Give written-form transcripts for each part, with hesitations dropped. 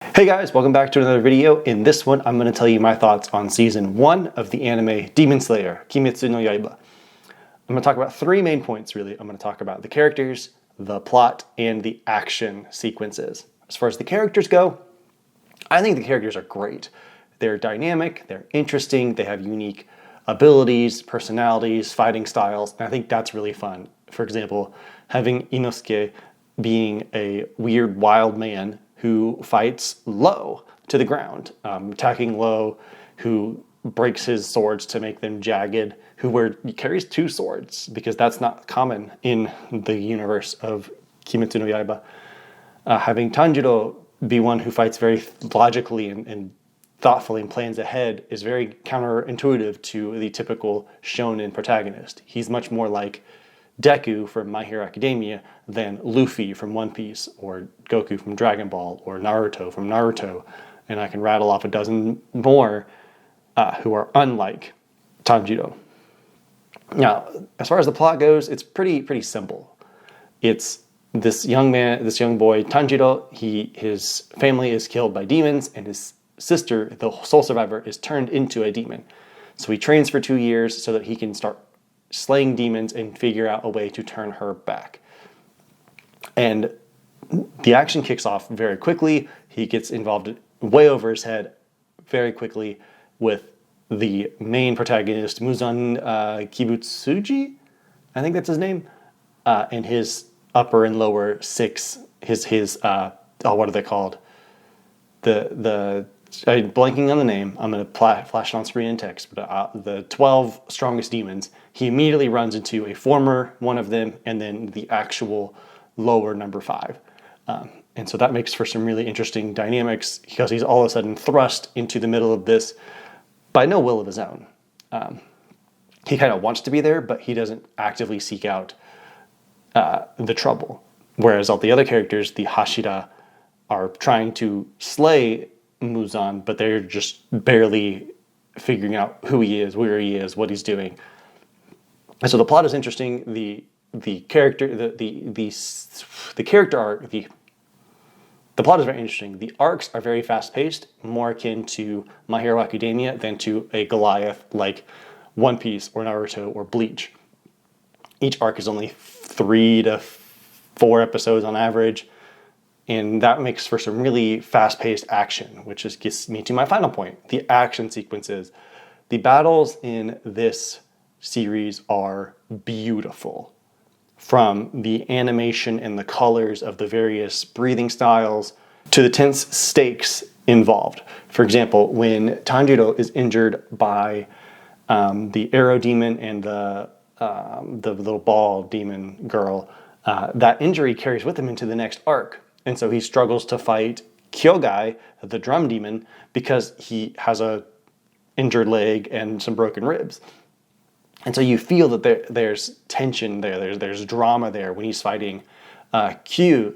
Hey guys, welcome back to another video. In this one, I'm going to tell you my thoughts on Season 1 of the anime Demon Slayer, Kimetsu no Yaiba. I'm going to talk about three main points, really. I'm going to talk about the characters, the plot, and the action sequences. As far as the characters go, I think the characters are great. They're dynamic, they're interesting, they have unique abilities, personalities, fighting styles, and I think that's really fun. For example, having Inosuke being a weird, wild man who fights low to the ground, attacking low, who breaks his swords to make them jagged, who carries two swords, because that's not common in the universe of Kimetsu no Yaiba. Having Tanjiro be one who fights very logically and thoughtfully and plans ahead is very counterintuitive to the typical shonen protagonist. He's much more like Deku from My Hero Academia than Luffy from One Piece, or Goku from Dragon Ball, or Naruto from Naruto, and I can rattle off a dozen more who are unlike Tanjiro. Now, as far as the plot goes, it's pretty simple. It's this young boy Tanjiro. His family is killed by demons, and his sister, the sole survivor, is turned into a demon. So he trains for 2 years so that he can start slaying demons and figure out a way to turn her back. And the action kicks off very quickly. He gets involved way over his head very quickly with the main protagonist, Muzan Kibutsuji, I think that's his name, and his upper and lower six, what are they called? I'm blanking on the name. I'm going to flash it on screen in text. But the 12 strongest demons, he immediately runs into a former one of them and then the actual lower number 5. And so that makes for some really interesting dynamics because he's all of a sudden thrust into the middle of this by no will of his own. He kind of wants to be there, but he doesn't actively seek out the trouble. Whereas all the other characters, the Hashira, are trying to slay Muzan, but they're just barely figuring out who he is, where he is, what he's doing. And so the plot is interesting. The character arc, the plot is very interesting. The arcs are very fast paced, more akin to My Hero Academia than to a Goliath like One Piece or Naruto or Bleach. Each arc is only 3 to 4 episodes on average. And that makes for some really fast-paced action, which just gets me to my final point, the action sequences. The battles in this series are beautiful. From the animation and the colors of the various breathing styles to the tense stakes involved. For example, when Tanjiro is injured by the arrow demon and the little ball demon girl, that injury carries with him into the next arc. And so he struggles to fight Kyogai, the drum demon, because he has a injured leg and some broken ribs. And so you feel that there's tension there, there's drama there when he's fighting Kui,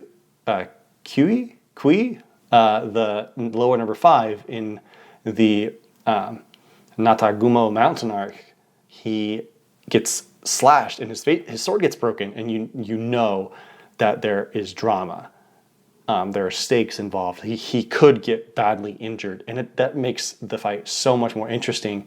the lower number 5 in the Natagumo mountain arc. He gets slashed and his sword gets broken, and you know that there is drama. There are stakes involved. He could get badly injured, and that makes the fight so much more interesting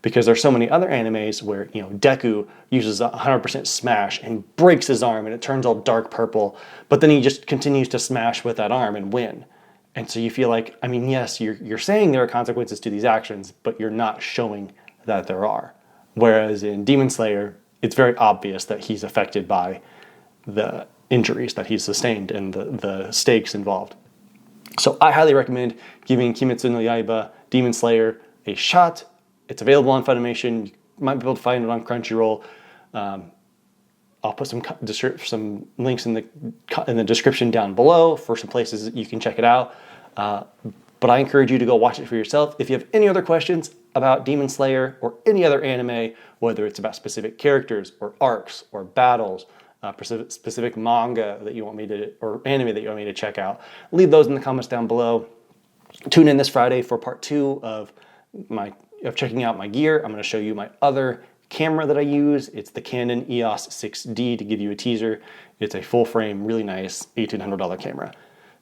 because there's so many other animes where Deku uses 100% smash and breaks his arm and it turns all dark purple, but then he just continues to smash with that arm and win. And so you feel like, yes, you're saying there are consequences to these actions, but you're not showing that there are. Whereas in Demon Slayer, it's very obvious that he's affected by the injuries that he's sustained and the stakes involved. So I highly recommend giving Kimetsu no Yaiba Demon Slayer a shot. It's available on Funimation. You might be able to find it on CruncyRoll. I'll put some links in the description down below for some places that you can check it out. But I encourage you to go watch it for yourself. If you have any other questions about Demon Slayer or any other anime, whether it's about specific characters or arcs or battles, specific manga that you want me to, or anime that you want me to check out, leave those in the comments down below. Tune in this Friday for part 2 of checking out my gear. I'm going to show you my other camera that I use. It's the Canon EOS 6D to give you a teaser. It's a full frame, really nice $1,800 camera.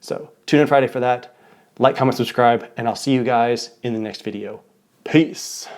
So tune in Friday for that. Like, comment, subscribe, and I'll see you guys in the next video. Peace.